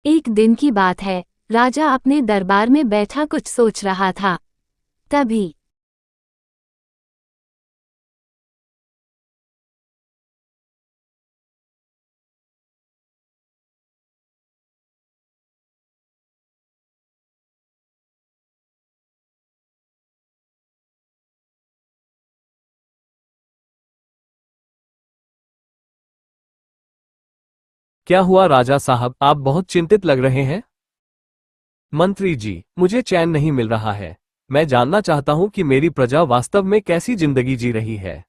एक दिन की बात है, राजा अपने दरबार में बैठा कुछ सोच रहा था। तभी क्या हुआ राजा साहब, आप बहुत चिंतित लग रहे हैं। मंत्री जी, मुझे चैन नहीं मिल रहा है। मैं जानना चाहता हूं कि मेरी प्रजा वास्तव में कैसी जिंदगी जी रही है।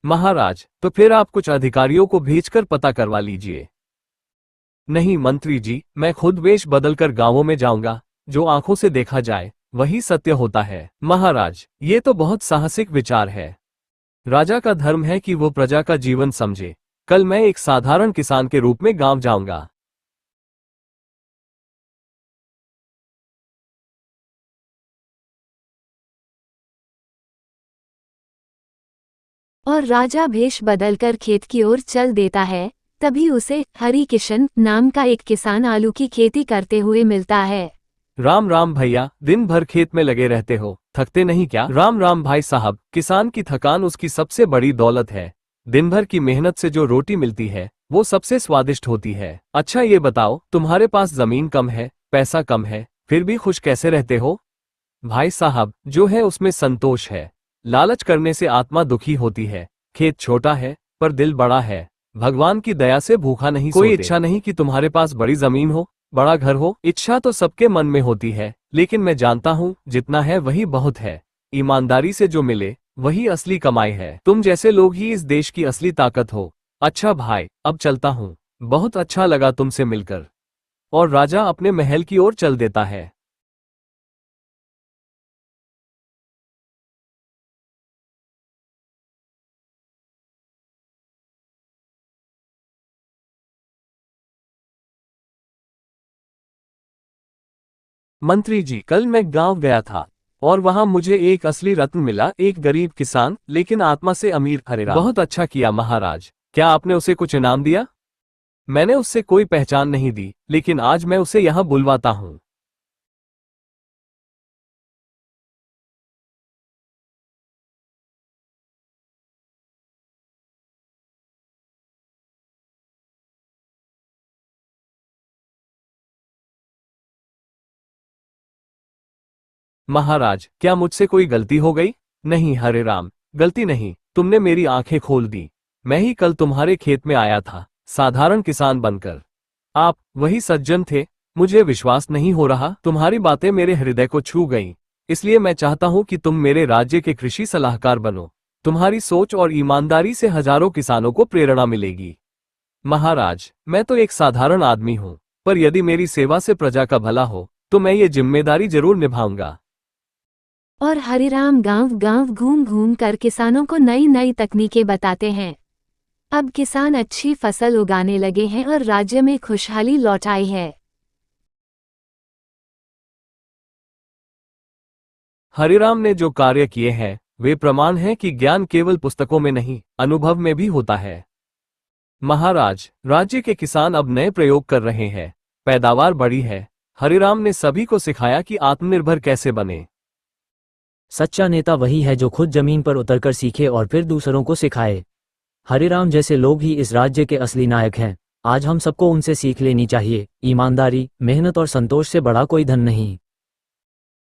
महाराज, तो फिर आप कुछ अधिकारियों को भेजकर पता करवा लीजिए। नहीं मंत्री जी, मैं खुद वेश बदलकर गांवों में जाऊंगा। जो आंखों से देखा जाए वही सत्य होता है। महाराज, ये तो बहुत साहसिक विचार है। राजा का धर्म है कि वो प्रजा का जीवन समझे। कल मैं एक साधारण किसान के रूप में गांव जाऊंगा। और राजा भेष बदलकर खेत की ओर चल देता है। तभी उसे हरि किशन नाम का एक किसान आलू की खेती करते हुए मिलता है। राम राम भैया, दिन भर खेत में लगे रहते हो, थकते नहीं क्या। राम राम भाई साहब, किसान की थकान उसकी सबसे बड़ी दौलत है। दिन भर की मेहनत से जो रोटी मिलती है वो सबसे स्वादिष्ट होती है। अच्छा ये बताओ, तुम्हारे पास जमीन कम है, पैसा कम है, फिर भी खुश कैसे रहते हो। भाई साहब, जो है उसमें संतोष है। लालच करने से आत्मा दुखी होती है। खेत छोटा है पर दिल बड़ा है। भगवान की दया से भूखा नहीं कोई इच्छा नहीं कि तुम्हारे पास बड़ी जमीन हो, बड़ा घर हो। इच्छा तो सबके मन में होती है, लेकिन मैं जानता हूँ जितना है वही बहुत है। ईमानदारी से जो मिले वही असली कमाई है। तुम जैसे लोग ही इस देश की असली ताकत हो। अच्छा भाई, अब चलता हूँ। बहुत अच्छा लगा तुमसे मिलकर। और राजा अपने महल की ओर चल देता है। मंत्री जी, कल मैं गांव गया था और वहां मुझे एक असली रत्न मिला। एक गरीब किसान लेकिन आत्मा से अमीर हरेराम। बहुत अच्छा किया महाराज। क्या आपने उसे कुछ इनाम दिया। मैंने उससे कोई पहचान नहीं दी, लेकिन आज मैं उसे यहाँ बुलवाता हूँ। महाराज, क्या मुझसे कोई गलती हो गई। नहीं हरेराम, गलती नहीं, तुमने मेरी आंखें खोल दी। मैं ही कल तुम्हारे खेत में आया था, साधारण किसान बनकर। आप वही सज्जन थे। मुझे विश्वास नहीं हो रहा। तुम्हारी बातें मेरे हृदय को छू गईं। इसलिए मैं चाहता हूं कि तुम मेरे राज्य के कृषि सलाहकार बनो। तुम्हारी सोच और ईमानदारी से हजारों किसानों को प्रेरणा मिलेगी। महाराज, मैं तो एक साधारण आदमी हूं, पर यदि मेरी सेवा से प्रजा का भला हो तो मैं ये जिम्मेदारी जरूर निभाऊंगा। और हरिराम गांव गांव घूम घूम कर किसानों को नई नई तकनीकें बताते हैं। अब किसान अच्छी फसल उगाने लगे हैं और राज्य में खुशहाली लौट आई है। हरिराम ने जो कार्य किए हैं वे प्रमाण हैं कि ज्ञान केवल पुस्तकों में नहीं, अनुभव में भी होता है। महाराज, राज्य के किसान अब नए प्रयोग कर रहे हैं। पैदावार बढ़ी है। हरिराम ने सभी को सिखाया कि आत्मनिर्भर कैसे बने। सच्चा नेता वही है जो खुद जमीन पर उतरकर सीखे और फिर दूसरों को सिखाए। हरिराम जैसे लोग ही इस राज्य के असली नायक हैं। आज हम सबको उनसे सीख लेनी चाहिए। ईमानदारी, मेहनत और संतोष से बड़ा कोई धन नहीं।